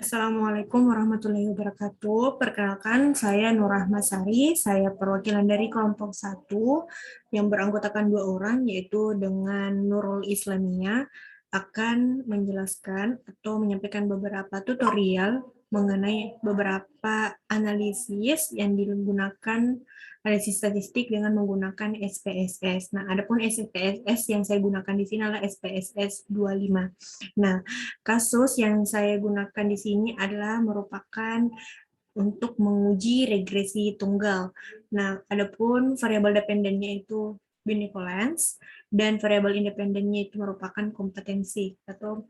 Assalamualaikum warahmatullahi wabarakatuh. Perkenalkan, saya Nur Rahmasari. Saya perwakilan dari kelompok 1 yang beranggotakan 2 orang, yaitu dengan Nurul Islamia, akan menjelaskan atau menyampaikan beberapa tutorial mengenai beberapa analisis yang digunakan analisis statistik dengan menggunakan SPSS. Nah, adapun SPSS yang saya gunakan di sini adalah SPSS 25. Nah, kasus yang saya gunakan di sini adalah merupakan untuk menguji regresi tunggal. Nah, adapun variabel dependennya itu benevolence dan variabel independennya itu merupakan kompetensi atau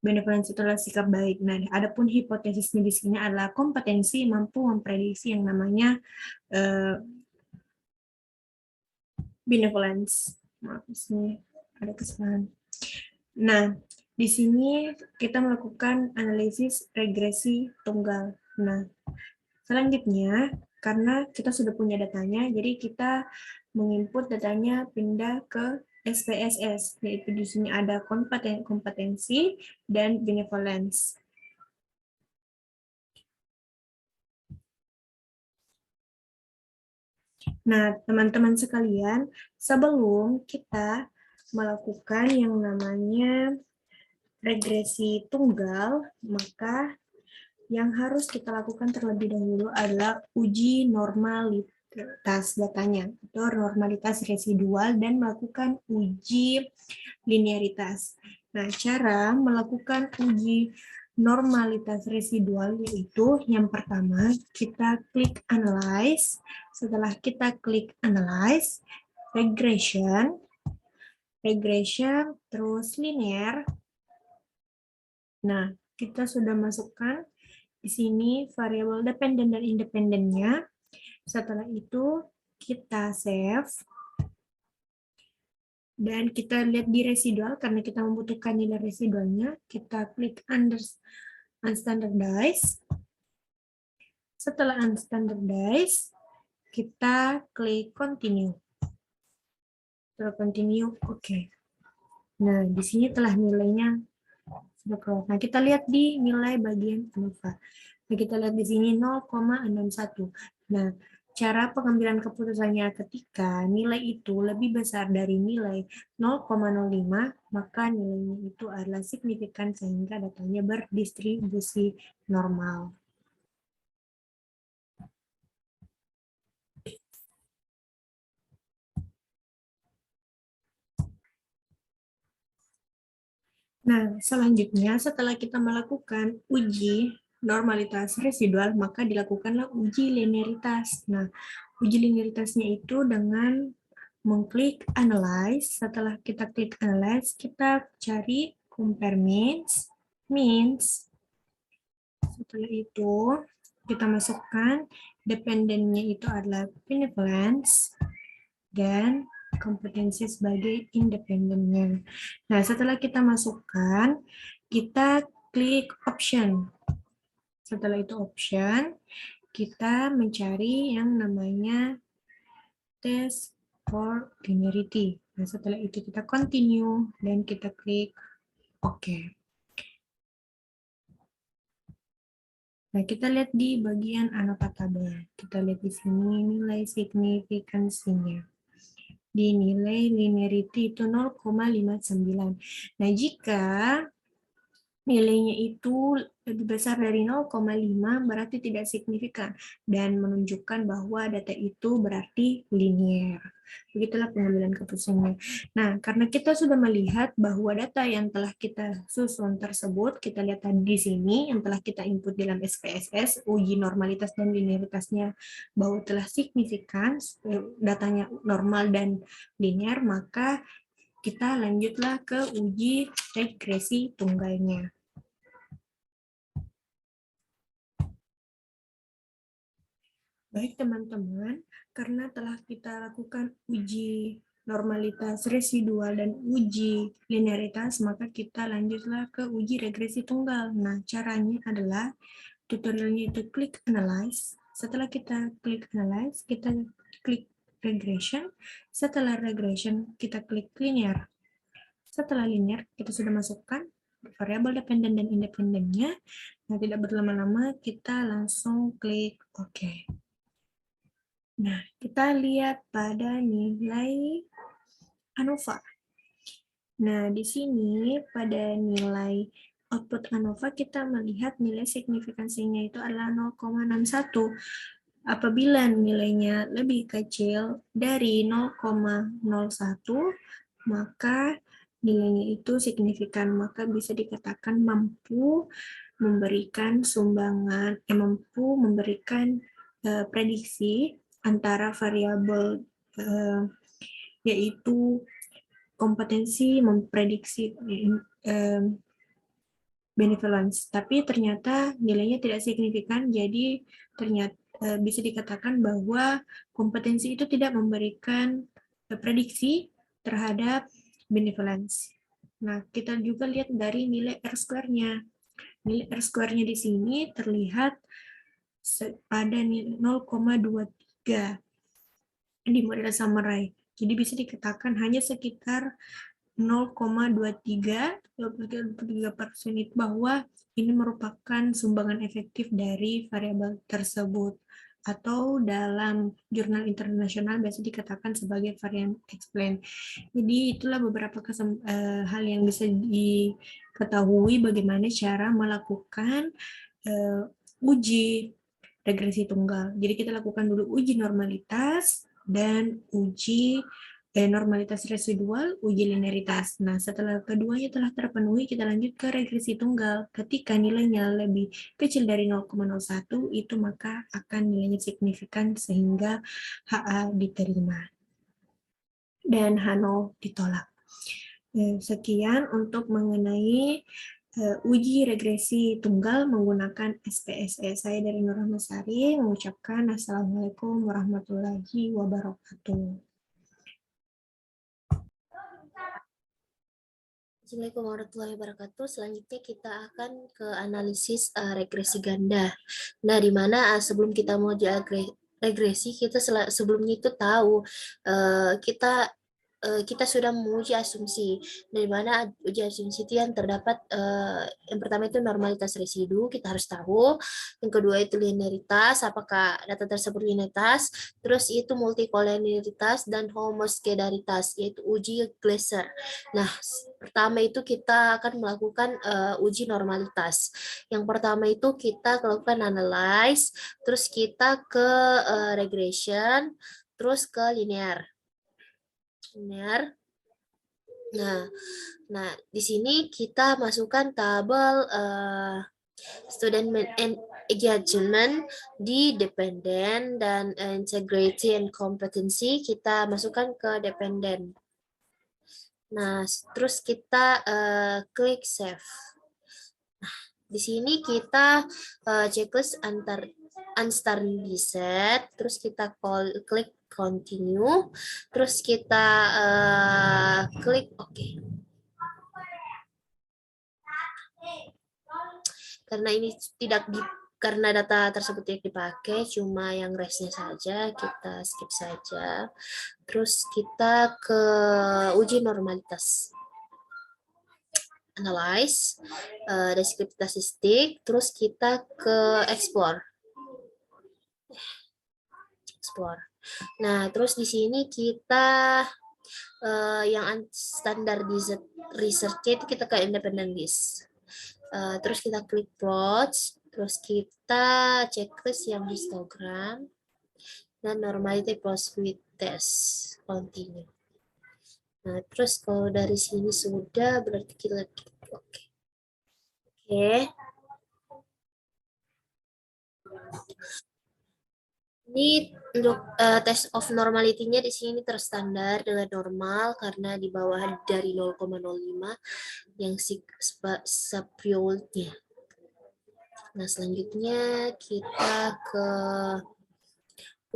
benevolence itu adalah sikap baik. Nah, adapun hipotesisnya di sini adalah kompetensi mampu memprediksi yang namanya benevolence. Maaf, di sini ada kesalahan. Nah, di sini kita melakukan analisis regresi tunggal. Nah, selanjutnya, karena kita sudah punya datanya, jadi kita menginput datanya pindah ke SPSS, yaitu di sini ada kompetensi dan benevolence. Nah, teman-teman sekalian, sebelum kita melakukan yang namanya regresi tunggal, maka yang harus kita lakukan terlebih dahulu adalah uji normalitas datanya atau normalitas residual dan melakukan uji linearitas. Nah, cara melakukan uji normalitas residual yaitu yang pertama kita klik analyze. Setelah kita klik analyze, regression, terus linear. Nah, kita sudah masukkan di sini variabel dependen dan independennya. Setelah itu kita save dan kita lihat di residual karena kita membutuhkan nilai residualnya. Kita klik unstandardize. Setelah unstandardize, kita klik continue. Setelah continue, oke. Nah, di sini telah nilainya sudah keluar. Nah, kita lihat di nilai bagian alfa. Nah, kita lihat di sini 0,61. Nah, cara pengambilan keputusannya ketika nilai itu lebih besar dari nilai 0,05, maka nilainya itu adalah signifikan sehingga datanya berdistribusi normal. Nah, selanjutnya setelah kita melakukan uji normalitas residual, maka dilakukanlah uji linearitas. Nah, uji linearitasnya itu dengan mengklik analyze. Setelah kita klik analyze, kita cari compare means. Setelah itu, kita masukkan dependennya itu adalah benevolence dan kompetensi sebagai independennya. Nah, setelah kita masukkan, kita klik option. Setelah itu option, kita mencari yang namanya test for linearity. Nah, setelah itu kita continue dan kita klik OK. Nah, kita lihat di bagian annotate tabel. Kita lihat di sini nilai signifikansinya. Di nilai linearity itu 0,59. Nah, jika nilainya itu lebih besar dari 0,5 berarti tidak signifikan dan menunjukkan bahwa data itu berarti linear. Begitulah pengambilan keputusannya. Nah, karena kita sudah melihat bahwa data yang telah kita susun tersebut, kita lihat tadi di sini yang telah kita input dalam SPSS, uji normalitas dan linearitasnya bahwa telah signifikan, datanya normal dan linear, maka kita lanjutlah ke uji regresi tunggalnya. Baik teman-teman, karena telah kita lakukan uji normalitas residual dan uji linearitas, maka kita lanjutlah ke uji regresi tunggal. Nah, caranya adalah tutorialnya itu klik analyze. Setelah kita klik analyze, kita klik regression. Setelah regression, kita klik linear. Setelah linear, kita sudah masukkan variabel dependen dan independennya. Nah, tidak berlama-lama, kita langsung klik OK. Nah, kita lihat pada nilai ANOVA. Nah, di sini pada nilai output ANOVA kita melihat nilai signifikansinya itu adalah 0,61. Apabila nilainya lebih kecil dari 0,01, maka nilainya itu signifikan, maka bisa dikatakan mampu memberikan sumbangan, mampu memberikan prediksi antara variabel yaitu kompetensi memprediksi benevolence, tapi ternyata nilainya tidak signifikan, jadi ternyata bisa dikatakan bahwa kompetensi itu tidak memberikan prediksi terhadap benevolence. Nah, kita juga lihat dari nilai R-square-nya. Nilai R-square-nya di sini terlihat pada 0,23 di model summary. Jadi bisa dikatakan hanya sekitar 0,23% itu bahwa ini merupakan sumbangan efektif dari variabel tersebut, atau dalam jurnal internasional biasa dikatakan sebagai variant explain. Jadi itulah beberapa hal yang bisa diketahui bagaimana cara melakukan uji regresi tunggal. Jadi kita lakukan dulu uji normalitas dan uji normalitas residual, uji linearitas. Nah, setelah keduanya telah terpenuhi, kita lanjut ke regresi tunggal. Ketika nilainya lebih kecil dari 0,01, itu maka akan nilainya signifikan sehingga HA diterima dan H0 ditolak. Sekian untuk mengenai uji regresi tunggal menggunakan SPSS. Saya dari Nur Rahmasari mengucapkan Assalamualaikum warahmatullahi wabarakatuh. Assalamualaikum warahmatullahi wabarakatuh. Selanjutnya kita akan ke analisis regresi ganda. Nah, di mana sebelum kita mau regresi, kita sebelumnya itu tahu kita sudah menguji asumsi, dari mana uji asumsi itu yang terdapat yang pertama itu normalitas residu, kita harus tahu. Yang kedua itu linearitas, apakah data tersebut linearitas, terus itu multikolonialitas dan homoskedaritas, yaitu uji Glaser. Nah, pertama itu kita akan melakukan uji normalitas. Yang pertama itu kita lakukan analyze, terus kita ke regression, terus ke linear. Nah, di sini kita masukkan tabel student engagement di dependent dan integrity and competency kita masukkan ke dependent. Nah, terus kita klik save. Nah, di sini kita checklist unstandardized, terus kita klik continue, terus kita klik OK. Karena ini karena data tersebut tidak dipakai, cuma yang restnya saja, kita skip saja. Terus kita ke uji normalitas. Analyze, deskripsi statistik, terus kita ke explore. Nah, terus di sini kita yang standardized research itu kita ke independent list. Terus kita klik plots, terus kita checklist yang histogram dan normality post with test continue. Nah, terus kalau dari sini sudah berarti kita klik OK. Ini untuk test of normality-nya di sini terstandar dengan normal karena di bawah dari 0,05 yang subfield-nya. Nah, selanjutnya kita ke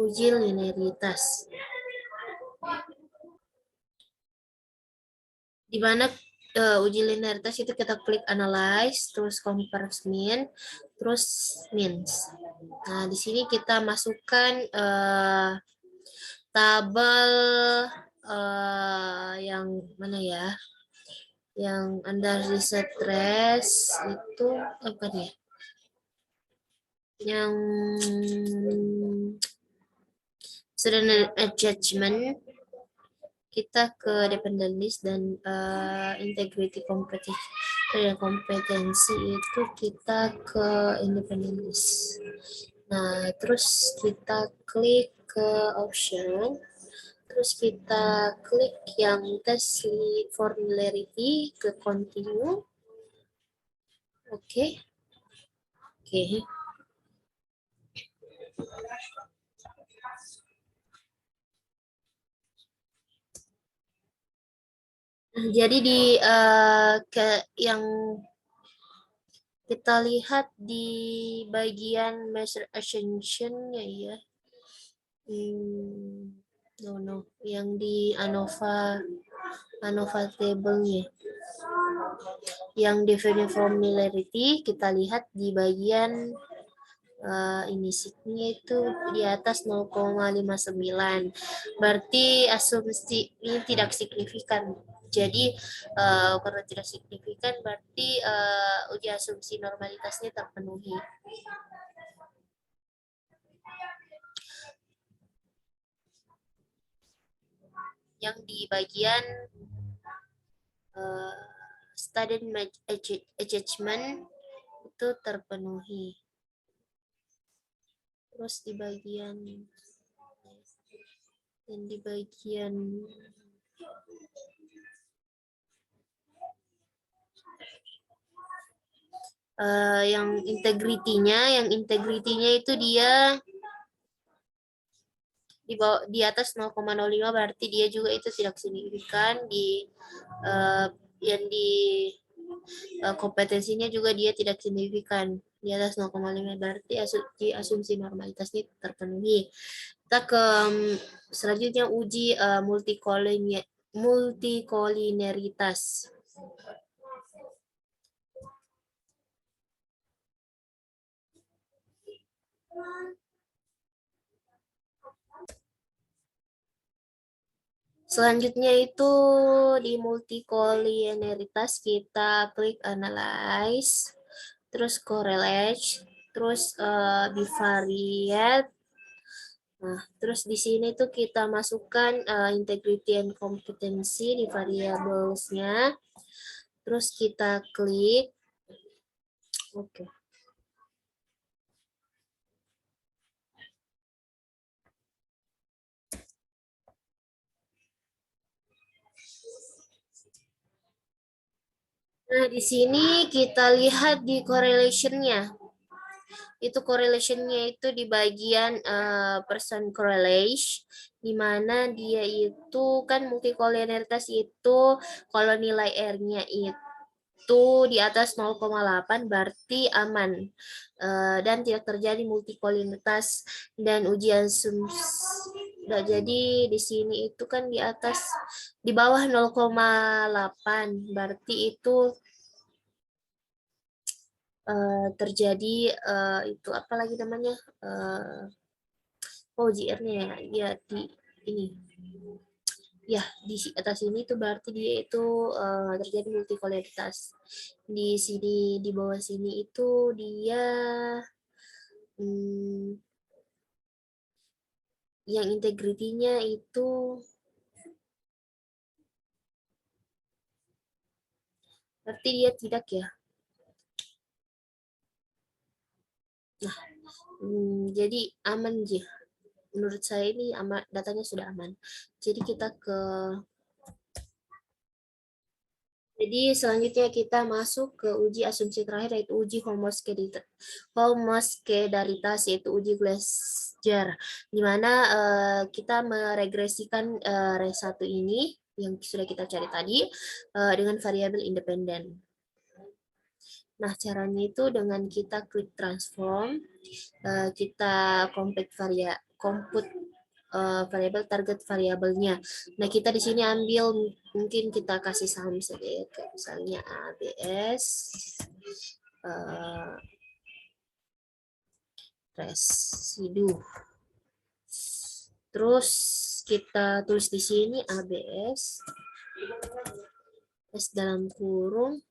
uji linearitas. Di mana uji linearitas itu kita klik analyze, terus compare mean, terus means. Nah, di sini kita masukkan tabel yang mana ya? yang under stress itu apa nih? Yang student attachment, kita ke dependent list, dan integrity kompetensi itu kita ke independent list. Nah, terus kita klik ke option, terus kita klik yang test formularity, ke continue. Oke. Oke. Jadi di yang kita lihat di bagian measure assumption-nya ya. Yang di ANOVA table-nya. Yang define formularity kita lihat di bagian ini signya itu di atas 0,59. Berarti asumsi ini tidak signifikan. Jadi karena tidak signifikan berarti uji asumsi normalitasnya terpenuhi. Yang di bagian student attachment itu terpenuhi. Terus di bagian yang integritinya itu dia di atas 0,05, berarti dia juga itu tidak signifikan. Yang di kompetensinya juga dia tidak signifikan di atas 0,5, berarti asumsi normalitasnya terpenuhi. Kita ke selanjutnya uji multikolineritas. Selanjutnya itu di multikolineritas kita klik analyze, terus correlate, terus bivariate. Nah, terus di sini tuh kita masukkan integrity and kompetensi di variablesnya. Terus kita klik. Oke. Nah, di sini kita lihat di correlation-nya. Itu correlation-nya itu di bagian percent correlation, di mana dia itu kan multikolineritas itu kalau nilai R-nya itu di atas 0,8 berarti aman dan tidak terjadi multikolineritas dan ujian Nah, jadi di sini itu kan di atas, di bawah 0,8 berarti itu terjadi itu apa lagi namanya JR-nya ya di ini ya di atas ini tuh berarti dia itu terjadi multikoleritas. Di sini di bawah sini itu dia yang integritinya itu berarti dia tidak ya. Nah, jadi aman ya. Menurut saya ini aman, datanya sudah aman. Jadi kita Jadi selanjutnya kita masuk ke uji asumsi terakhir, yaitu uji homoskedaritas, yaitu uji Glaser, di mana kita meregresikan R1 ini yang sudah kita cari tadi dengan variabel independen. Nah, caranya itu dengan kita klik transform, kita compute variabel target variabelnya. Nah, kita di sini ambil, mungkin kita kasih saham saja ya, misalnya ABS residu. Terus kita tulis di sini ABS S dalam kurung,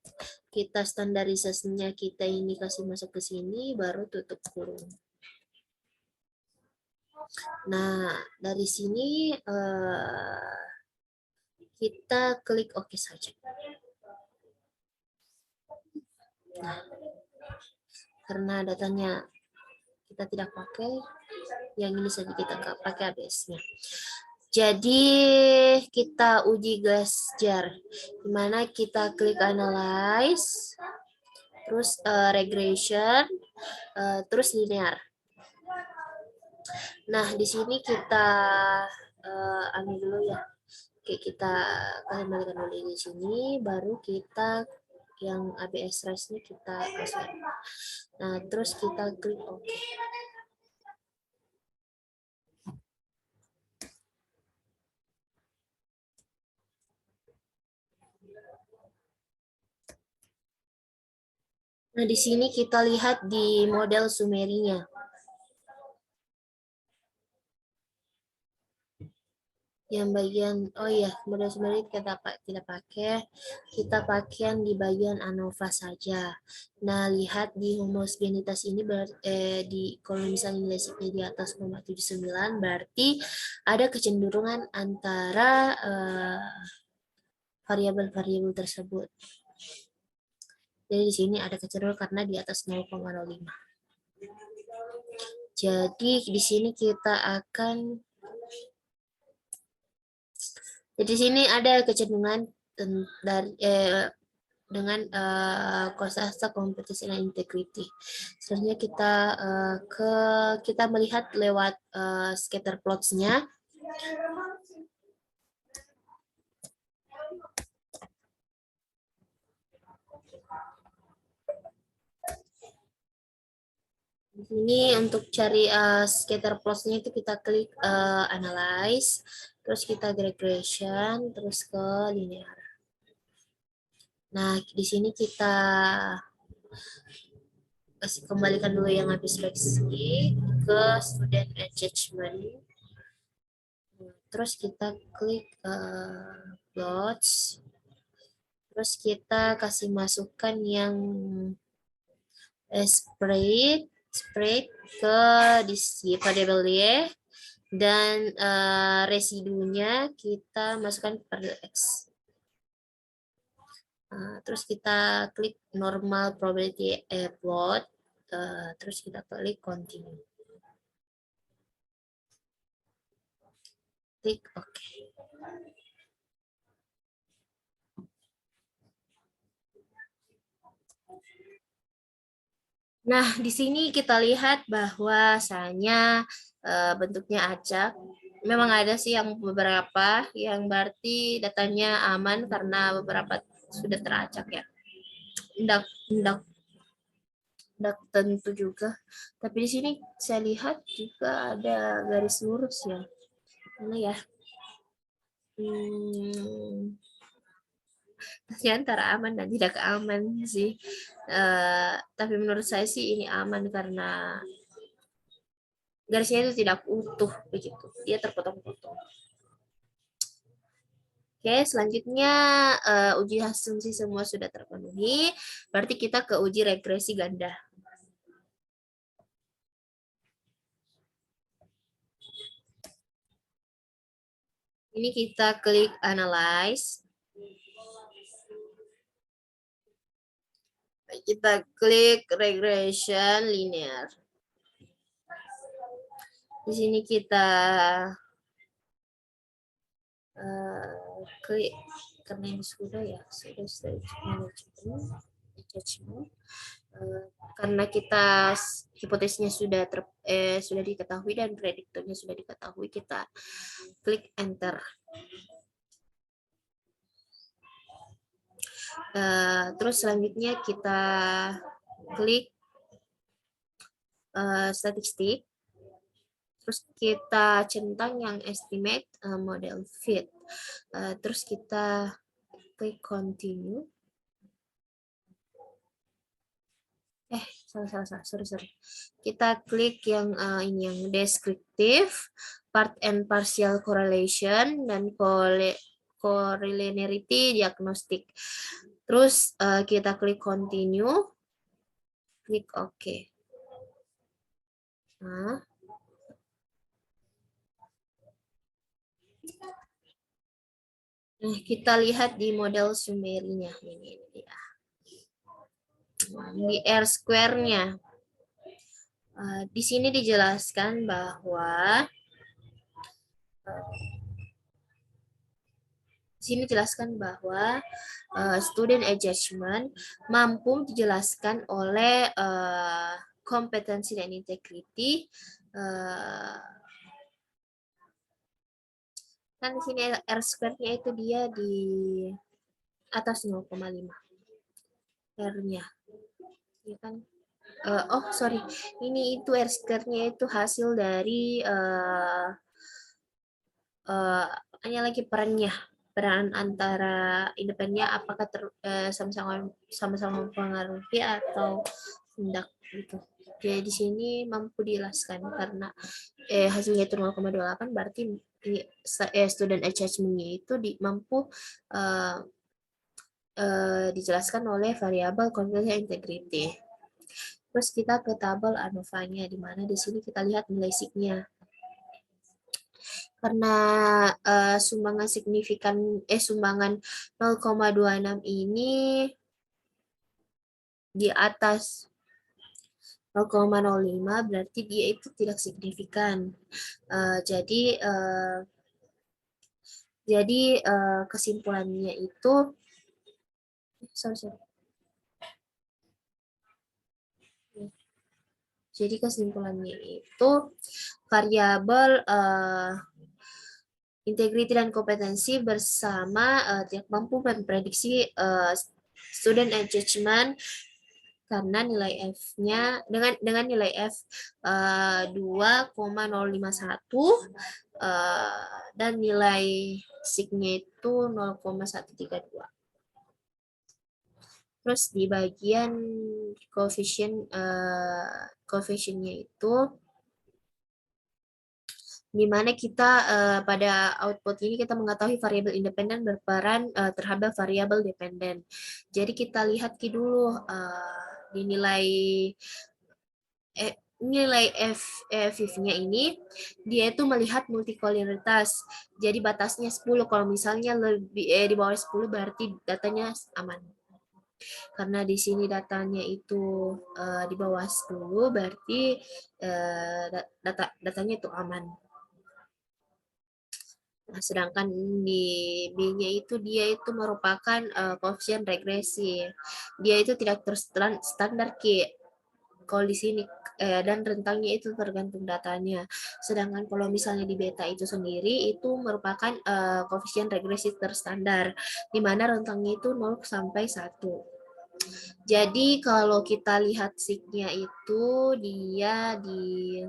kita standarisasinya kita ini kasih masuk ke sini, baru tutup kurung. Nah, dari sini kita klik OK saja. Nah, karena datanya kita tidak pakai, yang ini saja kita pakai ABS-nya. Jadi kita uji Glassjar, dimana kita klik Analyze, terus Regression, terus Linear. Nah, di sini kita anu dulu ya. Oke, kita kembalikan dulu di sini, baru kita yang ABS Race-nya kita kasih. Nah, terus kita klik OK. Nah, di sini kita lihat di model sumerinya. Yang bagian, oh iya, model sumeri kita tidak pakai, kita pakai yang di bagian ANOVA saja. Nah, lihat di homogenitas ini di kalau misalnya nilai sigma di atas 0,79 berarti ada kecenderungan antara variabel-variabel tersebut. Jadi di sini ada kecenderungan karena di atas 0,05. Jadi di sini kita akan Jadi di sini ada kecenderungan dari dengan konstelasi kompetisi dan integrity. Selanjutnya kita melihat lewat scatter plots-nya. Di sini untuk cari scatter plots-nya itu kita klik analyze, terus kita regression, terus ke linear. Nah, di sini kita kembalikan dulu yang habis seleksi ke student engagement. Terus kita klik plots. Terus kita kasih masukkan yang spread ke di variable Y, dan residunya kita masukkan pada X. Terus kita klik normal probability plot, terus kita klik continue. Klik OK. Nah, di sini kita lihat bahwasanya bentuknya acak. Memang ada sih yang beberapa yang berarti datanya aman karena beberapa sudah teracak ya. Tidak tentu juga. Tapi di sini saya lihat juga ada garis lurus ya. Mana ya? Antara aman dan tidak aman sih. Tapi menurut saya sih ini aman karena garisnya itu tidak utuh begitu, dia terpotong-potong. Oke, selanjutnya uji asumsi semua sudah terpenuhi, berarti kita ke uji regresi ganda. Ini kita klik analyze. Kita klik regression linear. Di sini kita klik karena ini sudah karena kita hipotesisnya sudah diketahui dan prediktornya sudah diketahui, kita klik enter. Terus selanjutnya kita klik statistik, terus kita centang yang estimate model fit, terus kita klik continue. Sorry. Kita klik yang ini yang descriptive, part and partial correlation, dan correlationality diagnostic. Terus kita klik continue, klik OK. Nah, kita lihat di model summary-nya ini dia. Di R-square-nya. Di sini dijelaskan bahwa student engagement mampu dijelaskan oleh kompetensi dan integriti. Kan di sini R-square-nya itu dia di atas 0,5 R-nya. Ya kan? Sorry. Ini itu R-square-nya itu hasil dari hanya lagi peran antara independennya apakah sama-sama mempengaruhi atau tidak gitu. Jadi di sini mampu dijelaskan karena hasilnya itu 0,28 berarti student attachment-nya itu mampu dijelaskan oleh variabel kompetensi integrity. Terus kita ke tabel ANOVA-nya, di mana di sini kita lihat nilai SIG-nya. Karena sumbangan signifikan sumbangan 0,26 ini di atas 0,05 berarti dia itu tidak signifikan. Jadi kesimpulannya itu Jadi kesimpulannya itu variabel integriti dan kompetensi bersama tidak mampu memprediksi student engagement karena nilai F-nya dengan nilai F 2,051 dan nilai SIG-nya itu 0,132. Terus di bagian coefficient-nya itu di mana kita pada output ini kita mengetahui variabel independen berperan terhadap variabel dependen. Jadi kita lihat dulu di nilai F-nya ini dia itu melihat multikoloritas. Jadi batasnya 10. Kalau misalnya lebih di bawah 10 berarti datanya aman. Karena di sini datanya itu di bawah 10 berarti datanya itu aman. Nah, sedangkan di B-nya itu dia itu merupakan koefisien regresi. Dia itu tidak terstandar kalau di sini dan rentangnya itu tergantung datanya. Sedangkan kalau misalnya di beta itu sendiri itu merupakan koefisien regresi terstandar di mana rentangnya itu 0 sampai 1. Jadi kalau kita lihat SIG-nya itu dia di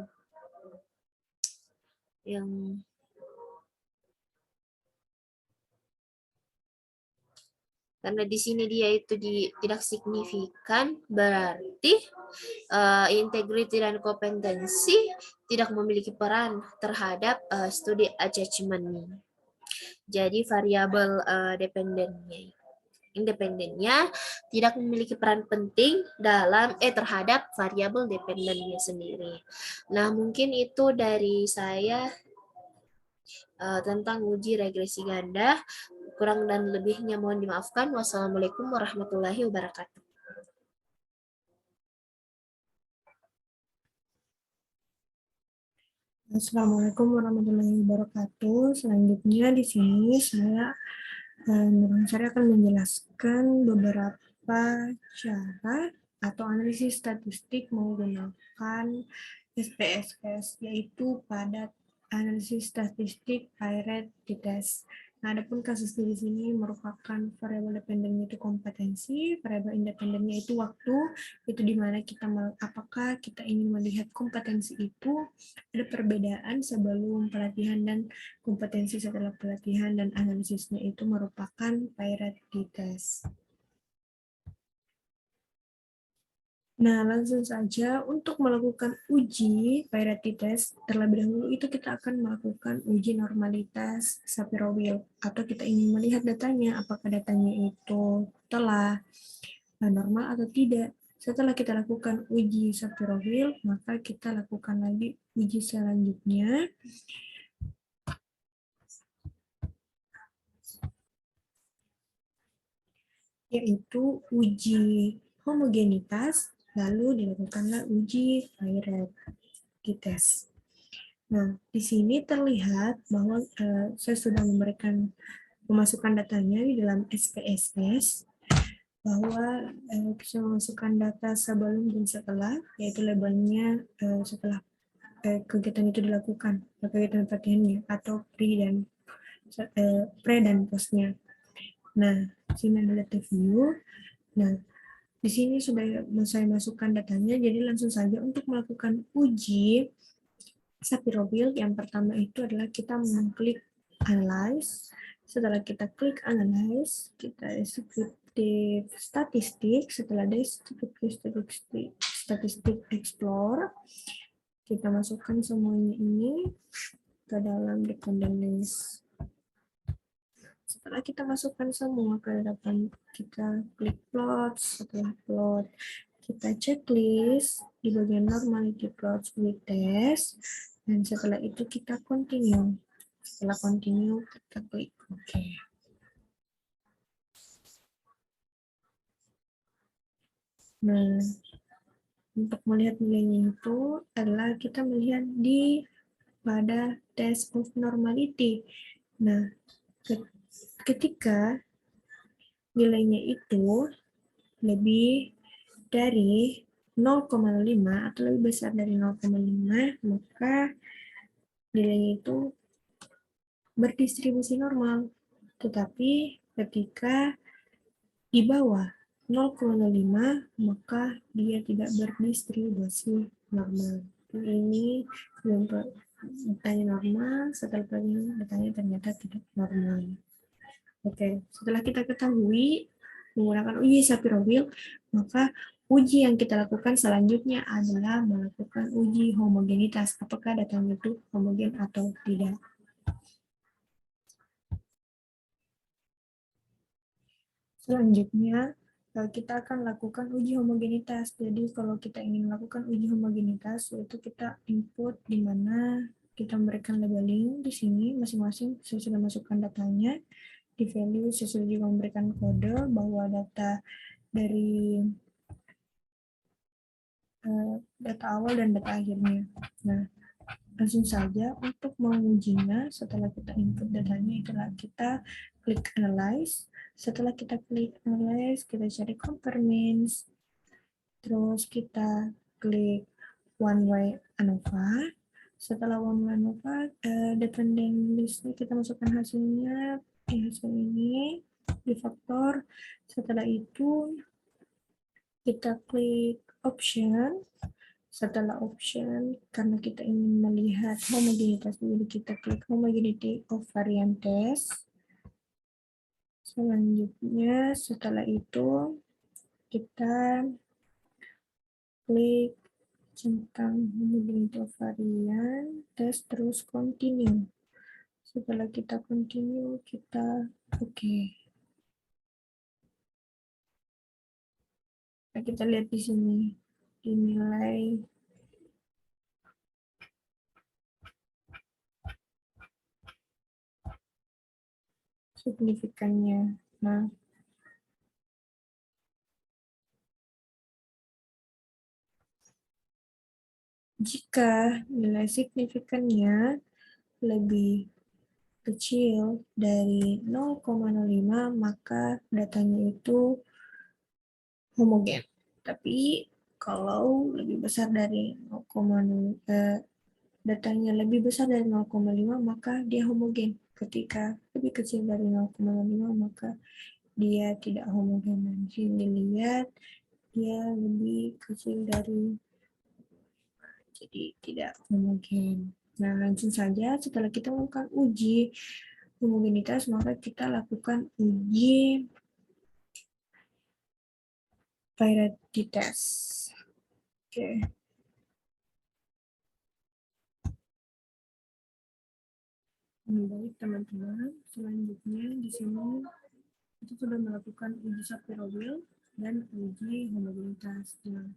yang karena di sini dia itu tidak signifikan, berarti integriti dan kompetensi tidak memiliki peran terhadap studi attachment. Jadi variabel independennya tidak memiliki peran penting dalam terhadap variabel dependennya sendiri. Nah, mungkin itu dari saya tentang uji regresi ganda. Kurang dan lebihnya mohon dimaafkan. Wassalamualaikum warahmatullahi wabarakatuh. Assalamualaikum warahmatullahi wabarakatuh. Selanjutnya di sini saya akan menjelaskan beberapa cara atau analisis statistik menggunakan SPSS, yaitu pada analisis statistik Paired t-test. Nah, adapun kasus di sini merupakan variabel dependennya itu kompetensi, variabel independennya itu waktu, itu di mana apakah kita ingin melihat kompetensi itu ada perbedaan sebelum pelatihan dan kompetensi setelah pelatihan, dan analisisnya itu merupakan Paired t-test. Nah, langsung saja untuk melakukan uji variety test, terlebih dahulu itu kita akan melakukan uji normalitas Shapiro-Wilk, atau kita ingin melihat datanya, apakah datanya itu telah normal atau tidak. Setelah kita lakukan uji Shapiro-Wilk, maka kita lakukan lagi uji selanjutnya, yaitu uji homogenitas, lalu dilakukanlah uji variety test. Nah, di sini terlihat bahwa saya sudah memasukkan datanya di dalam SPSS, bahwa bisa memasukkan data sebelum dan setelah, yaitu labelnya setelah kegiatan itu dilakukan, kegiatan pelatihannya, atau pre dan postnya. Nah, sini ada data view. Nah, di sini sudah saya masukkan datanya, jadi langsung saja untuk melakukan uji Shapiro-Wilk yang pertama itu adalah kita mengklik analyze. Setelah kita klik analyze, kita descriptive statistik. Setelah descriptive statistik explore, kita masukkan semuanya ini ke dalam dependent list. Setelah kita masukkan semua ke dalam, kita klik plot. Setelah plot, kita checklist di bagian normality plots with test, dan setelah itu kita continue. Setelah continue, kita klik OK. Nah, untuk melihat nilainya itu adalah kita melihat pada test of normality. Nah, ketika nilainya itu lebih dari 0,5 atau lebih besar dari 0,5, maka nilainya itu berdistribusi normal. Tetapi ketika di bawah 0,05, maka dia tidak berdistribusi normal. Ini datanya normal, setelah datanya ternyata tidak normal. Oke, setelah kita ketahui menggunakan uji Shapiro-Wilk, maka uji yang kita lakukan selanjutnya adalah melakukan uji homogenitas. Apakah datanya itu homogen atau tidak. Selanjutnya, kita akan lakukan uji homogenitas. Jadi, kalau kita ingin melakukan uji homogenitas, yaitu kita input di mana kita memberikan labeling di sini masing-masing. Saya sudah masukkan datanya. Di value, saya sudah juga memberikan kode bahwa data dari data awal dan data akhirnya. Nah, langsung saja untuk mengujinya, setelah kita input datanya, itulah kita klik analyze. Setelah kita klik analyze, kita cari compare means, terus kita klik one way ANOVA. Setelah one way ANOVA, dependent listnya kita masukkan hasilnya di hasil ini di faktor. Setelah itu kita klik option. Setelah option, karena kita ingin melihat homogenitas, jadi kita klik homogeneity of variant test. Selanjutnya, setelah itu kita klik tentang homogeneity of variant test, terus continue. Setelah kita continue, kita oke. Nah, kita lihat di sini dinilai signifikannya. Nah, jika nilai signifikannya lebih kecil dari 0,05, maka datanya itu homogen. Tapi kalau lebih besar dari 0,0, datanya lebih besar dari 0,5, maka dia homogen. Ketika lebih kecil dari 0,5, maka dia tidak homogen. Nanti dilihat dia lebih kecil dari, jadi tidak homogen. Nah, langsung saja setelah kita melakukan uji homogenitas, maka kita lakukan uji variety test. Oke. Baik teman-teman, selanjutnya di sini kita sudah melakukan uji Shapiro-Wilk dan uji homogenitas. Nah,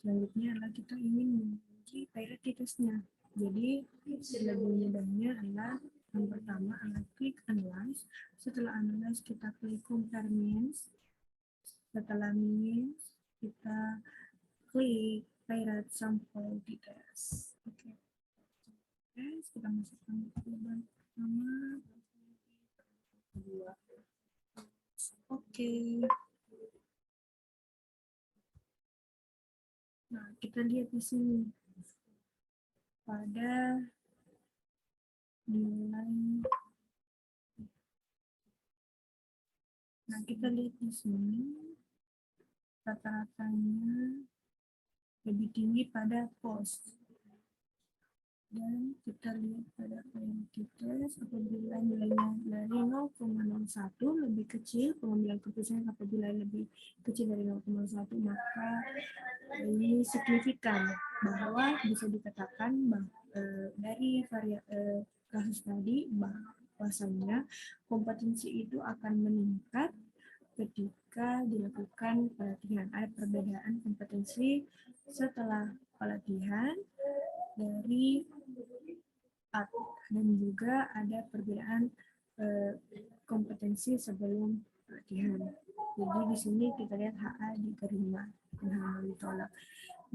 selanjutnya adalah kita ingin menguji parititasnya. Jadi, lebih mudahnya adalah yang pertama adalah klik analyze. Setelah analyze kita klik compare means. Setelah means kita klik parent sample details. Oke. Kita masukkan jawaban pertama, kedua. Oke. Nah, kita lihat di sini pada nilai. Nah, kita lihat di sini rata-ratanya lebih tinggi pada post. Dan kita lihat pada parentitas apabila nilainya dari 0,01 lebih kecil, pengambilan keputusan apabila lebih kecil dari 0,1 maka ini signifikan bahwa bisa dikatakan dari kasus tadi bahwasanya kompetensi itu akan meningkat ketika dilakukan pelatihan. Ada perbedaan kompetensi setelah pelatihan dari dan juga ada perbedaan kompetensi sebelum pelatihan. Jadi di sini kita lihat HA diterima dan HA ditolak.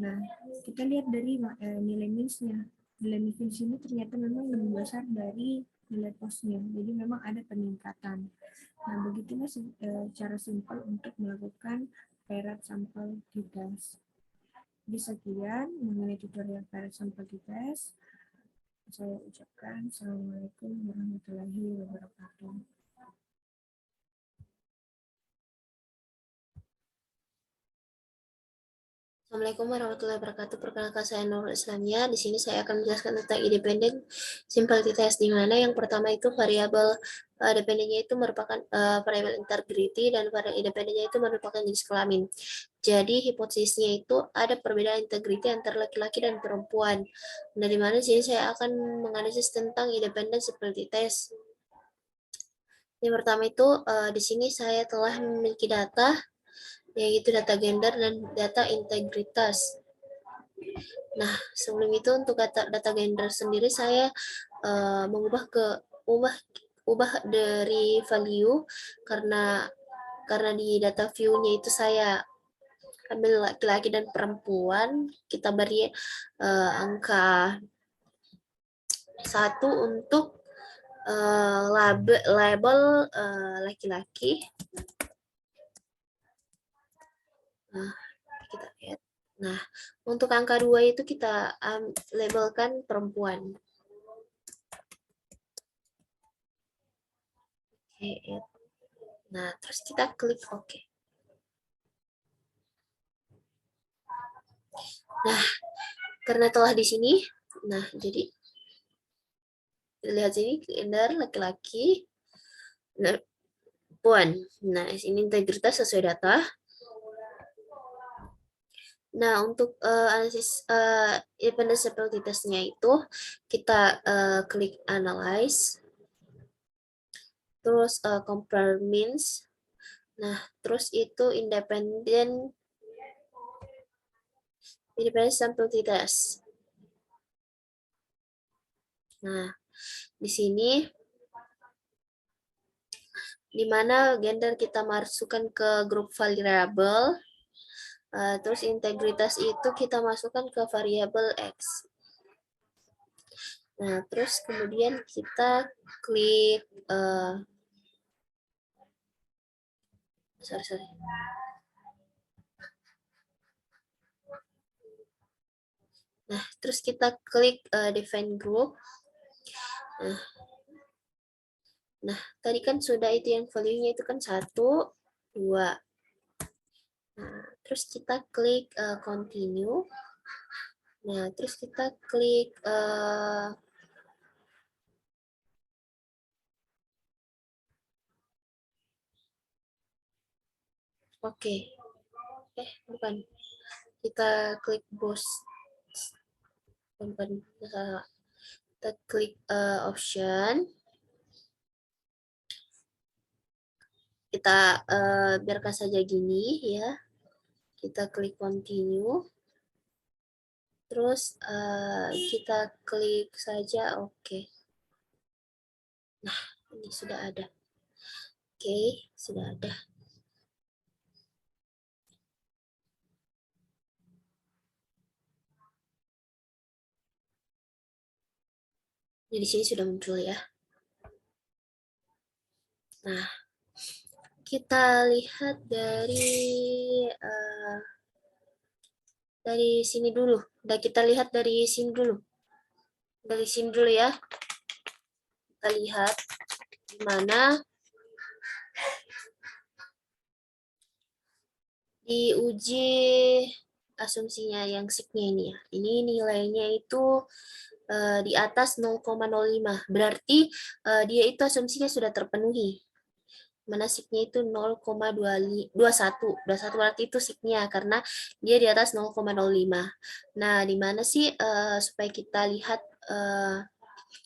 Nah, kita lihat dari nilai means-nya. Nilai means ini ternyata memang lebih besar dari nilai post-nya. Jadi memang ada peningkatan. Nah, begitulah cara simpel untuk melakukan parent sample test. Jadi sekian mengenai tutorial parent sample test. Saya ucapkan Assalamualaikum warahmatullahi wabarakatuh. Assalamualaikum warahmatullahi wabarakatuh. Perkenalkan saya Nurul Islamia. Di sini saya akan menjelaskan tentang independent simple test, di mana yang pertama itu variabel dependennya itu merupakan variabel integrity dan variabel independennya itu merupakan jenis kelamin. Jadi hipotesisnya itu ada perbedaan integrity antara laki-laki dan perempuan. Nah, di mana di sini saya akan menganalisis tentang independent simple test. Yang pertama itu di sini saya telah memiliki data, yaitu data gender dan data integritas. Nah, sebelum itu untuk data gender sendiri saya ubah dari value karena di data view-nya itu saya ambil laki-laki dan perempuan, kita beri angka 1 untuk label laki-laki. Nah, kita lihat. Nah, untuk angka 2 itu kita labelkan perempuan. Oke. Nah, terus kita klik OK. Nah, karena telah di sini, nah jadi lihat sini gender laki-laki, perempuan. Nah, ini integritas sesuai data. Nah, untuk analisis independent sample test-nya itu kita klik analyze, terus compare means. Nah, terus itu independent sample test. Nah, di sini di mana gender kita masukkan ke grup variabel, terus integritas itu kita masukkan ke variabel X. Nah, terus kemudian kita klik Nah, terus kita klik define group. Nah, tadi kan sudah itu yang value-nya itu kan 1, 2. Nah, terus kita klik continue. Nah, terus kita klik Oke. Bukan. kita klik box, kita klik option, kita biarkan saja gini ya, kita klik continue, terus kita klik saja oke. Nah, ini sudah ada. Oke, sudah ada. Jadi di sini sudah muncul ya. Nah, kita lihat dari sini dulu. Udah kita lihat dari sini dulu. Dari sini dulu ya. Kita lihat di mana diuji asumsinya yang signya ini ya. Ini nilainya itu di atas 0,05. Berarti dia itu asumsinya sudah terpenuhi. Mana signya itu 0,21. 21 berarti itu signya karena dia di atas 0,05. Nah, di mana sih supaya kita lihat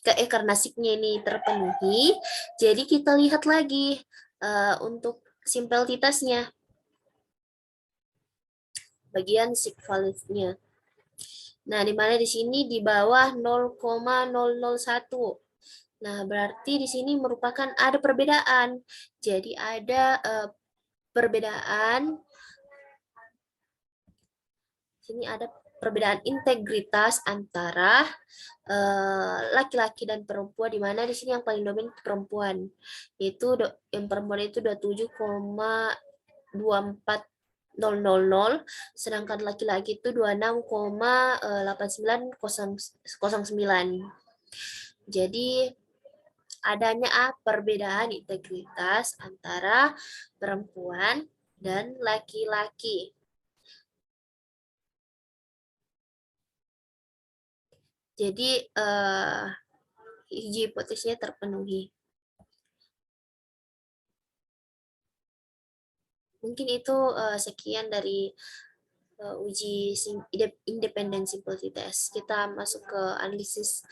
karena signya ini terpenuhi, jadi kita lihat lagi untuk simplicitasnya, bagian sig value-nya. Nah, di mana di sini di bawah 0,001. Nah, berarti di sini merupakan ada perbedaan. Jadi ada perbedaan, sini ada perbedaan integritas antara laki-laki dan perempuan, di mana di sini yang paling dominan perempuan. Itu yang perempuan itu 27,24000, sedangkan laki-laki itu 26,8909. Jadi adanya perbedaan integritas antara perempuan dan laki-laki. Jadi hipotesisnya terpenuhi. Mungkin itu sekian dari uji independent simplicity test. Kita masuk ke analisis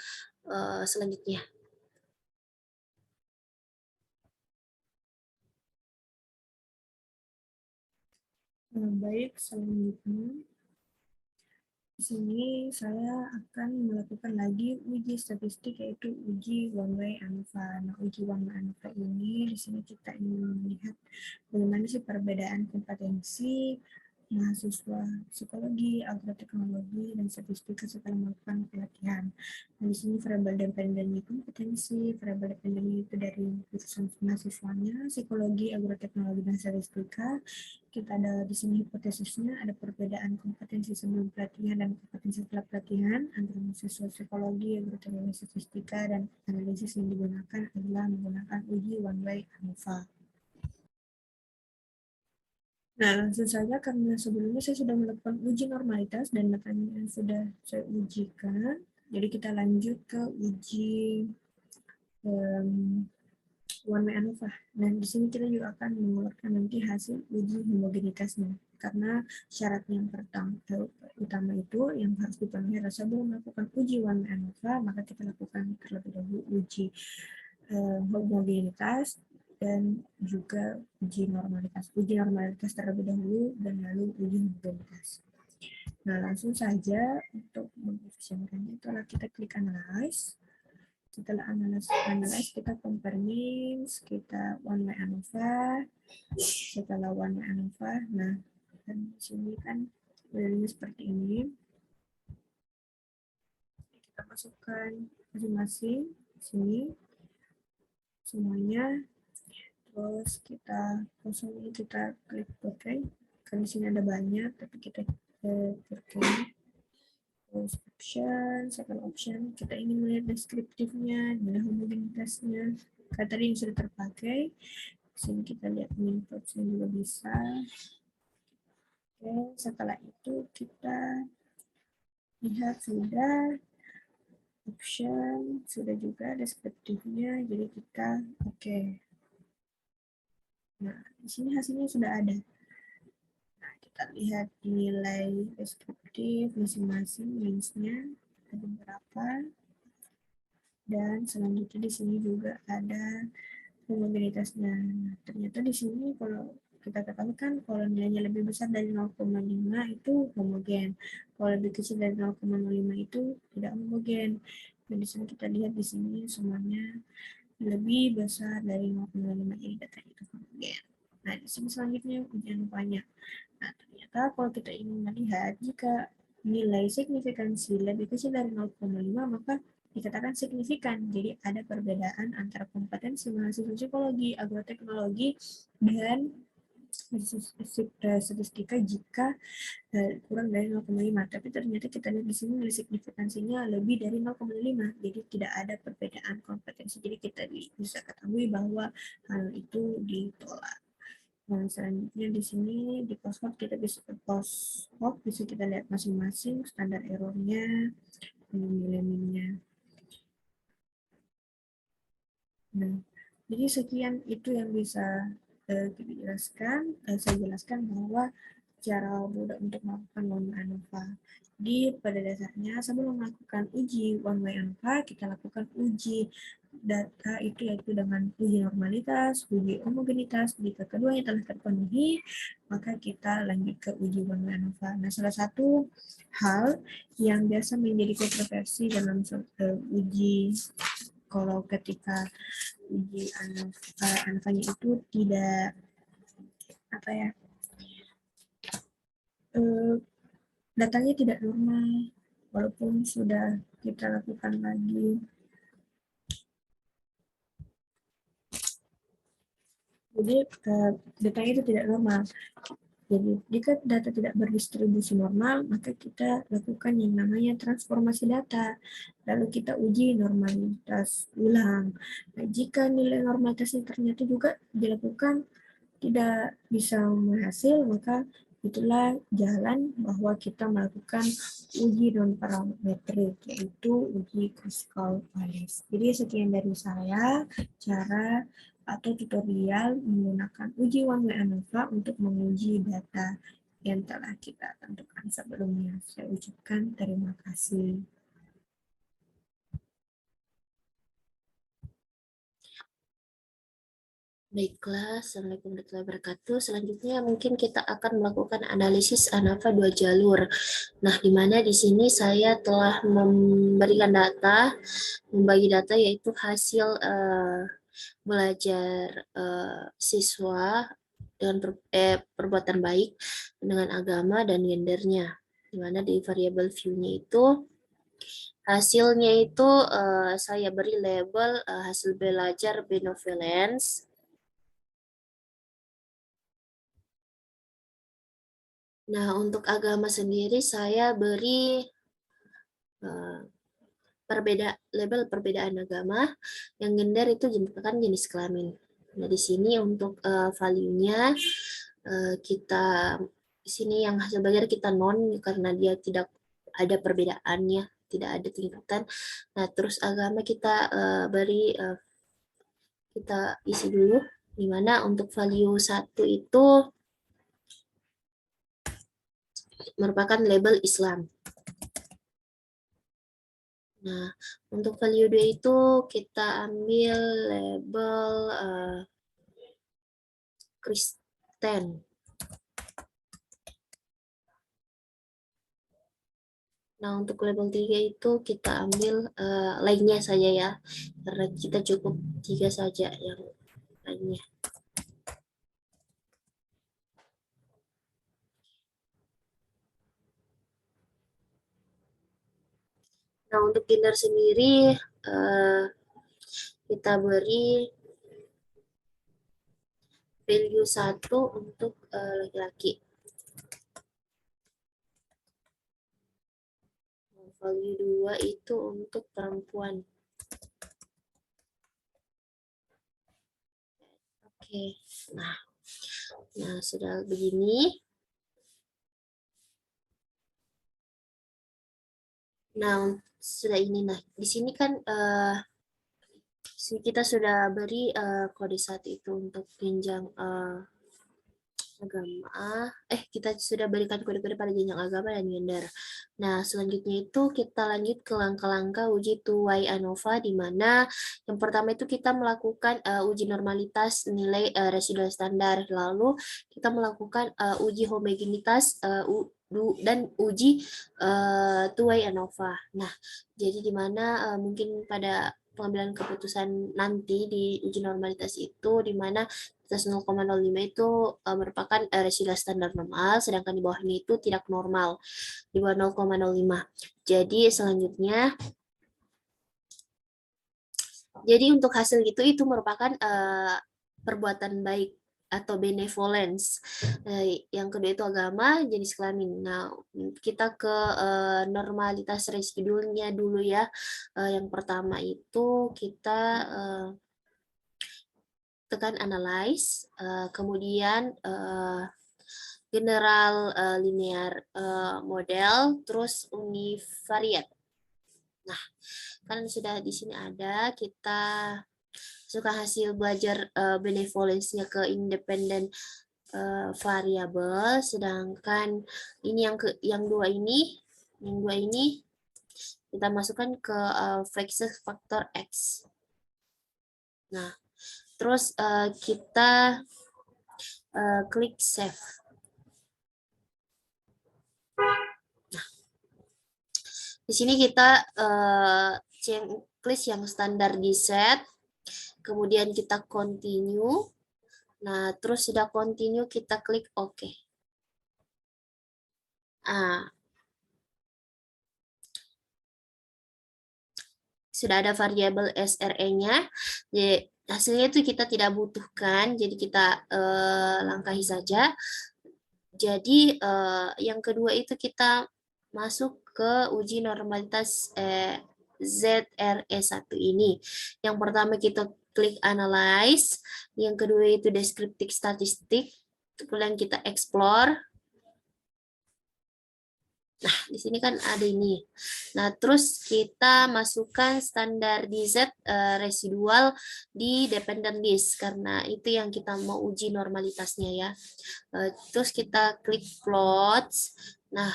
selanjutnya. Baik, selanjutnya di sini saya akan melakukan lagi uji statistik, yaitu uji one way ANOVA. Nah, uji one way ANOVA ini di sini kita ingin melihat bagaimana sih perbedaan kompetensi mahasiswa psikologi, agroteknologi, dan statistika setelah melakukan pelatihan. Nah, di sini variabel dependennya kompetensi, variabel dependennya itu dari jurusan mahasiswanya, psikologi, agroteknologi, dan statistika. Kita ada di sini hipotesisnya ada perbedaan kompetensi sebelum pelatihan dan kompetensi setelah pelatihan antara mahasiswa psikologi, agroteknologi, statistika, dan analisis yang digunakan adalah menggunakan uji one way ANOVA. Nah, langsung saja karena sebelumnya saya sudah melakukan uji normalitas dan datanya sudah saya ujikan. Jadi kita lanjut ke uji one way ANOVA. Nah, di sini kita juga akan mengeluarkan nanti hasil uji homogenitasnya. Karena syarat yang utama itu yang harus dipenuhi adalah sebelum melakukan uji one way ANOVA, maka kita lakukan terlebih dahulu uji homogenitas dan juga uji normalitas. Uji normalitas terlebih dahulu dan lalu uji homogenitas. Nah, langsung saja untuk mengefisienkannya itulah kita klik analyze. Setelah analyze kita compare means, kita one way ANOVA. Setelah one way ANOVA, nah dan di sini kan value seperti ini. Kita masukkan masing-masing sini semuanya. Terus kita langsung ini kita klik OK. Karena di sini ada banyak, tapi kita klik terus option, second option. Kita ingin melihat deskriptifnya, dan homogenitasnya. Karena tadi yang sudah terpakai. Di sini kita lihat inputsnya juga bisa. Oke, setelah itu kita lihat sudah option, sudah juga deskriptifnya. Jadi kita oke. Nah, di sini hasilnya sudah ada. Nah, kita lihat nilai deskriptif masing-masing range-nya ada berapa. Dan selanjutnya di sini juga ada homogenitasnya. Nah, ternyata di sini kalau kita ketahui kan kalau nilainya lebih besar dari 0,5 itu homogen. Kalau lebih kecil dari 0,05 itu tidak homogen. Dan di sini kita lihat di sini semuanya lebih besar dari 0,5, jadi datanya itu homogen. Nah, di sini selanjutnya ujian banyak. Nah, ternyata kalau kita ingin melihat jika nilai signifikansi lebih kecil dari 0,5 maka dikatakan signifikan. Jadi ada perbedaan antara kompetensi mahasiswa psikologi, agroteknologi, dan statistika jika kurang dari 0,5. Tapi ternyata kita lihat di sini nilai signifikansinya lebih dari 0,5. Jadi tidak ada perbedaan kompetensi. Jadi kita bisa ketahui bahwa hal itu ditolak. Nah, selanjutnya di sini di post-hoc bisa kita lihat masing-masing standar errornya, nilai minnya. Nah, jadi sekian itu yang bisa saya jelaskan bahwa cara mudah untuk melakukan one way ANOVA. Jadi pada dasarnya sebelum melakukan uji one way ANOVA, kita lakukan uji data itu yaitu dengan uji normalitas, uji homogenitas. Jika keduanya telah terpenuhi, maka kita lanjut ke uji one way ANOVA. Nah, salah satu hal yang biasa menjadi kontroversi dalam uji kalau ketika uji ANOVA-nya itu tidak apa ya datanya tidak normal walaupun sudah kita lakukan lagi. Jadi datanya itu tidak normal. Jadi jika data tidak berdistribusi normal, maka kita lakukan yang namanya transformasi data. Lalu kita uji normalitas ulang. Nah, jika nilai normalitasnya ternyata juga dilakukan tidak bisa berhasil, maka itulah jalan bahwa kita melakukan uji non-parametrik, yaitu uji Kruskal Wallis. Jadi sekian dari saya, cara atau tutorial menggunakan uji one way ANOVA untuk menguji data yang telah kita tentukan sebelumnya. Saya ucapkan terima kasih. Baiklah, Assalamualaikum warahmatullahi wabarakatuh. Selanjutnya mungkin kita akan melakukan analisis ANOVA 2 jalur. Nah, di mana di sini saya telah memberikan data, membagi data yaitu hasil belajar siswa dengan perbuatan baik dengan agama dan gendernya. Di mana di variabel view-nya itu hasilnya itu saya beri label hasil belajar benevolence. Nah, untuk agama sendiri saya beri label perbedaan agama, yang gender itu merupakan jenis kelamin. Nah, di sini untuk value-nya kita di sini yang hasil belajar kita non karena dia tidak ada perbedaannya, tidak ada tingkatan. Nah, terus agama kita beri kita isi dulu, di mana untuk value 1 itu merupakan label Islam. Nah, untuk value 2 itu kita ambil label Kristen. Nah, untuk label 3 itu kita ambil lainnya saja ya, karena kita cukup 3 saja yang lainnya. Nah, untuk gender sendiri kita beri value 1 untuk laki-laki. Value 2 itu untuk perempuan. Oke, nah sudah begini. Nah, sudah ini. Nah, di sini kan kita sudah beri kode 1 itu untuk jenjang agama. Kita sudah berikan kode-kode pada jenjang agama dan gender. Nah, selanjutnya itu kita lanjut ke langkah-langkah uji tuai ANOVA, di mana yang pertama itu kita melakukan uji normalitas nilai residual standar. Lalu kita melakukan uji homogenitas dan uji tuai ANOVA. Nah, jadi di mana mungkin pada pengambilan keputusan nanti di uji normalitas itu, di mana atas 0,05 itu merupakan residual standar normal, sedangkan di bawahnya itu tidak normal, di bawah 0,05. Jadi selanjutnya, jadi untuk hasil itu merupakan perbuatan baik atau benevolence. Yang kedua itu agama, jenis kelamin. Nah, kita ke normalitas residualnya dulu ya. Yang pertama itu kita tekan analyze, kemudian general linear model, terus univariate. Nah, kan sudah di sini ada, kita masukkan hasil belajar benevolence-nya ke independent variabel, sedangkan ini yang dua ini kita masukkan ke faktor X. Nah, terus kita klik save. Nah, di sini kita checklist yang standar di set, kemudian kita continue. Nah, terus sudah continue, kita klik OK. Nah, sudah ada variabel SRE-nya. Jadi, hasilnya itu kita tidak butuhkan, jadi kita langkahi saja. Jadi yang kedua itu kita masuk ke uji normalitas ZRE1 ini. Yang pertama kita klik analyze, yang kedua itu descriptive statistik, kemudian kita explore. Nah, di sini kan ada ini. Nah, terus kita masukkan standar DZ residual di dependent list, karena itu yang kita mau uji normalitasnya ya. Terus kita klik plots. Nah,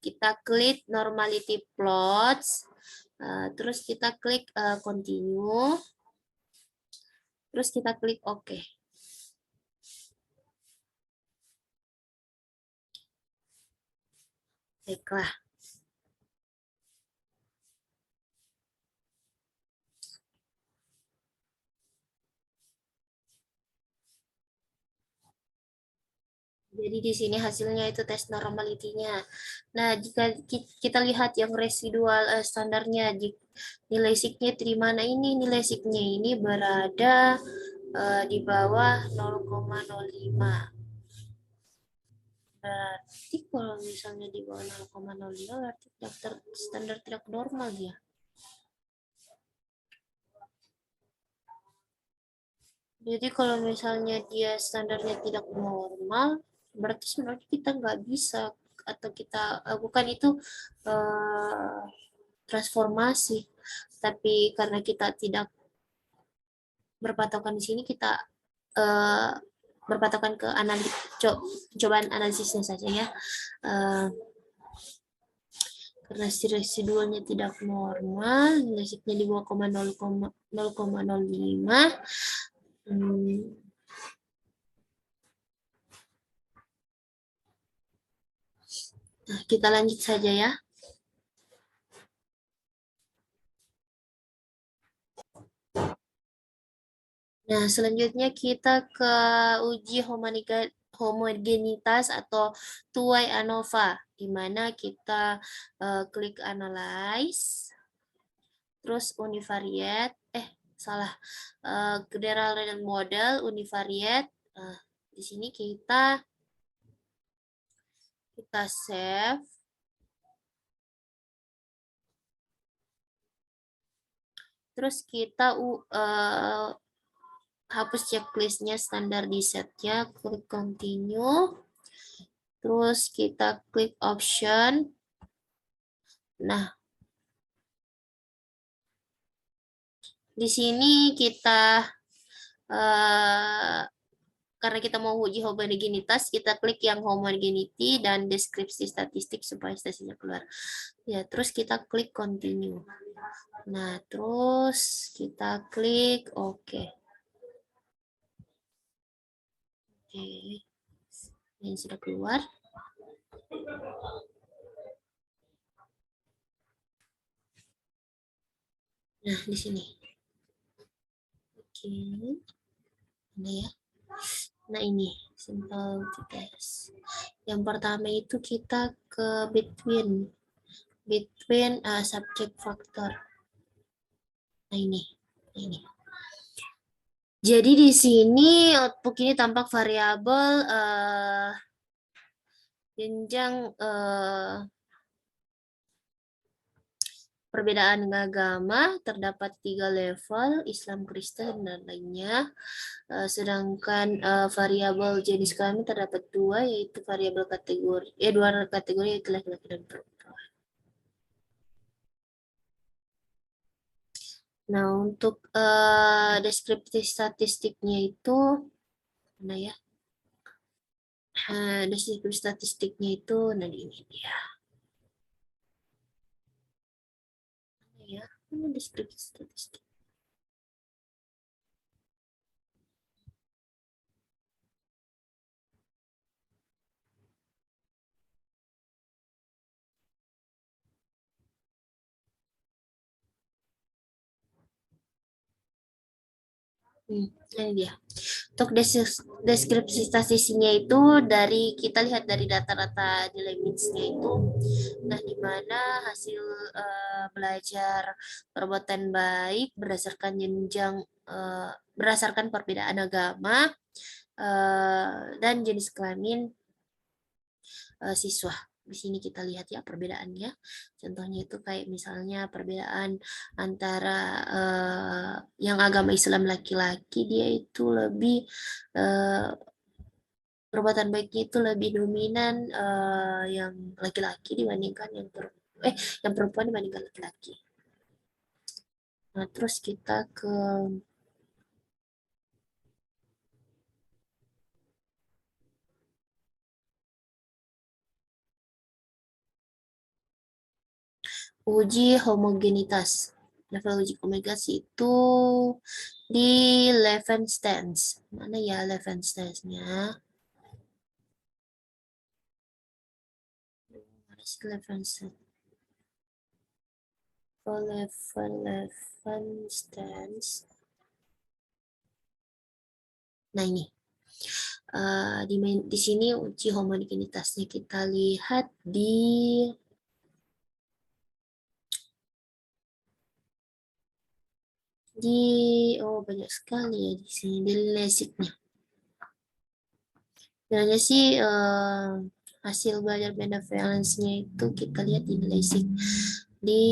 kita klik normality plots. Terus kita klik continue. Terus kita klik OK. Baiklah. Jadi di sini hasilnya itu tes normality-nya. Nah, jika kita lihat yang residual standarnya, nilai signya di mana ini? Nilai signya ini berada di bawah 0,05. Berarti kalau misalnya di bawah 0,05 berarti daftar standar tidak normal ya. Jadi kalau misalnya dia standarnya tidak normal, berarti sebenarnya kita nggak bisa, atau kita bukan itu transformasi, tapi karena kita tidak berpatokan di sini, kita berpatokan ke cobaan analisisnya saja ya. Karena si residualnya tidak normal, nilainya di bawah 0,05. Nah, kita lanjut saja ya. Nah, selanjutnya kita ke uji homogenitas atau tuai ANOVA, di mana kita klik analyze, terus univariate, general random model, univariate. Di sini kita save. Terus kita hapus checklistnya standar di setnya, klik continue, terus kita klik option. Nah, di sini kita karena kita mau uji homogenitas, kita klik yang homogeneity dan deskripsi statistik supaya statistiknya keluar. Ya, terus kita klik continue. Nah, terus kita klik OK. Oke. Ini sudah keluar. Nah, di sini. Oke. Ini ya. Nah, ini simple test. Yang pertama itu kita ke between subject factor. Nah, ini. Jadi di sini output ini tampak variabel jenjang perbedaan agama, terdapat 3 level, Islam, Kristen, dan lainnya. Sedangkan variabel jenis kelamin terdapat 2, yaitu variabel kategori, 2 kategori, yaitu laki-laki dan perempuan. Nah, untuk deskripsi statistiknya itu, mana ya? Deskripsi statistiknya itu, nah ini dia. Ya, ini deskripsi statistik. Ini dia. Untuk deskripsi statistiknya itu kita lihat dari data-data nilai MINS-nya itu. Nah, di mana hasil belajar perbuatan baik berdasarkan jenjang berdasarkan perbedaan agama dan jenis kelamin siswa. Di sini kita lihat ya perbedaannya. Contohnya itu kayak misalnya perbedaan antara yang agama Islam laki-laki, dia itu lebih perbuatan baiknya itu lebih dominan yang laki-laki dibandingkan yang perempuan dibandingkan laki-laki. Nah, terus kita ke uji homogenitas. Level uji homogenitas itu di Levenshtans. Mana ya Levenshtans-nya? Mana sih Levenshtans? Levenshtans. Nah, ini. Di sini uji homogenitasnya kita lihat banyak sekali ya di sini di LASIK-nya. Sebenarnya sih hasil belajar benevolence-nya itu kita lihat di LASIK di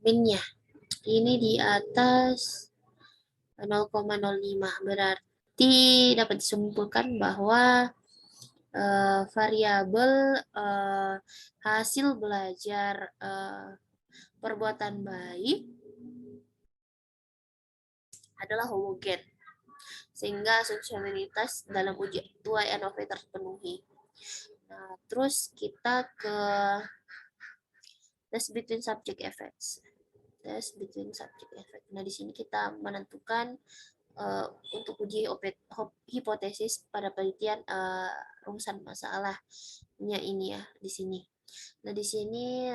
min-nya ini di atas 0,05, berarti dapat disimpulkan bahwa variabel hasil belajar perbuatan baik adalah homogen, sehingga asumsibilitas dalam uji 2NOV terpenuhi. Nah, terus kita ke test between subject effects. Test between subject effect. Nah, di sini kita menentukan untuk uji hipotesis pada penelitian rumusan masalahnya ini ya di sini. Nah, di sini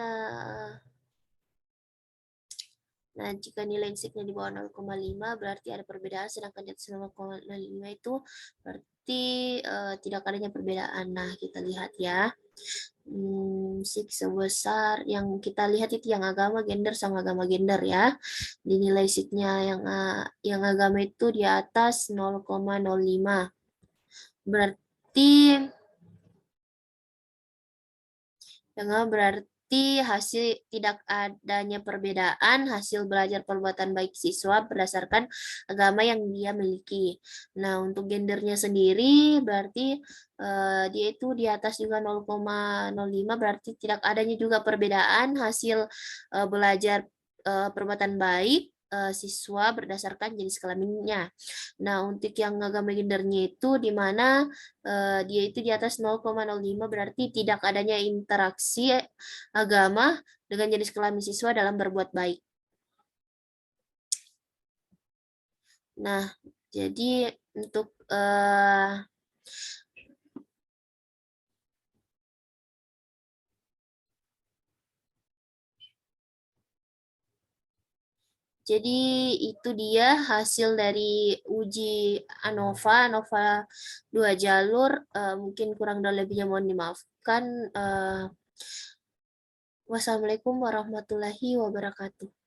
nah, jika nilai insiknya di bawah 0,5 berarti ada perbedaan, sedangkan di atas 0,05 itu berarti tidak adanya perbedaan. Nah, kita lihat ya. Sik sebesar yang kita lihat itu yang agama, gender sama agama gender ya. Di nilai siknya yang agama itu di atas 0,05. Berarti berarti tidak adanya perbedaan hasil belajar perbuatan baik siswa berdasarkan agama yang dia miliki. Nah, untuk gendernya sendiri berarti dia itu di atas juga 0,05, berarti tidak adanya juga perbedaan hasil belajar perbuatan baik siswa berdasarkan jenis kelaminnya. Nah, untuk yang agama gendernya itu di mana dia itu di atas 0,05, berarti tidak adanya interaksi agama dengan jenis kelamin siswa dalam berbuat baik. Nah, jadi untuk jadi itu dia hasil dari uji ANOVA 2 jalur. Mungkin kurang dan lebihnya mohon dimaafkan. Wassalamualaikum warahmatullahi wabarakatuh.